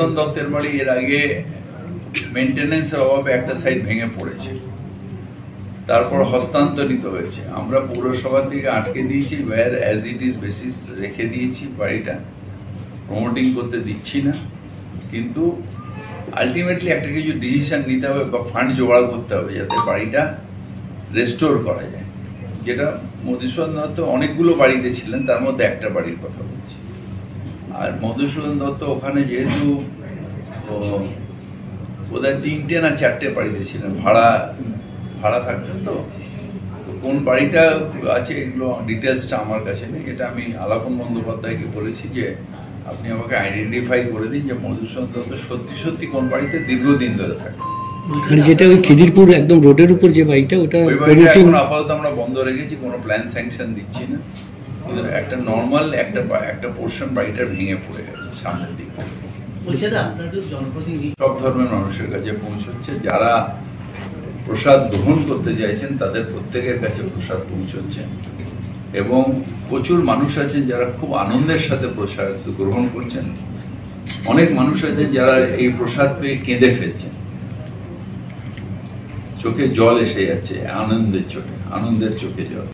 মধুসূদন দত্তের বাড়ি এর আগে মেনটেনেন্সের অভাবে একটা সাইড ভেঙে পড়েছে, তারপর হস্তান্তরিত হয়েছে। আমরা পৌরসভা থেকে আটকে দিয়েছি, where as it is basis রেখে দিয়েছি, বাড়িটা প্রমোটিং করতে দিচ্ছি না। কিন্তু আলটিমেটলি একটা কিছু ডিসিশন নিতে হবে বা ফান্ড জোগাড় করতে হবে যাতে বাড়িটা রেস্টোর করা যায়। যেটা মধুসূদন দত্ত অনেকগুলো বাড়িতে ছিলেন, তার মধ্যে একটা বাড়ির কথা বলছি। আর মধুসূদন দত্ত ওখানে যেহেতু বোধহয় 3টে না 4টে বাড়িতে ছিলেন, ভাড়া থাকতেন। তো কোন বাড়িটা আছে এগুলো ডিটেলসটা আমার কাছে নেই। এটা আমি আলাপন বন্দ্যোপাধ্যায়কে বলেছি যে আপনি আমাকে আইডেন্টিফাই করে দিন যে মধুসূদন দত্ত সত্যি সত্যি কোন বাড়িতে দীর্ঘদিন ধরে থাকে। যেটা ওই খিদিরপুর একদম রোডের উপর যে বাড়িটা, ওটা এখন আপাতত আমরা বন্ধ রেখেছি, কোনো প্ল্যান স্যাংশন দিচ্ছি না। একটা নর্মাল একটা পোর্শন বাড়িটা ভেঙে পড়ে গেছে সামনের দিকে। সব ধর্মের মানুষের কাছে পৌঁছচ্ছে, যারা প্রসাদ গ্রহণ করতে চাইছেন তাদের প্রত্যেকের কাছে প্রসাদ পৌঁছচ্ছে, এবং প্রচুর মানুষ আছেন যারা খুব আনন্দের সাথে প্রসাদ গ্রহণ করছেন। অনেক মানুষ আছেন যারা এই প্রসাদ পেয়ে কেঁদে ফেলছেন, চোখে জল এসে যাচ্ছে, আনন্দের চোখে জল।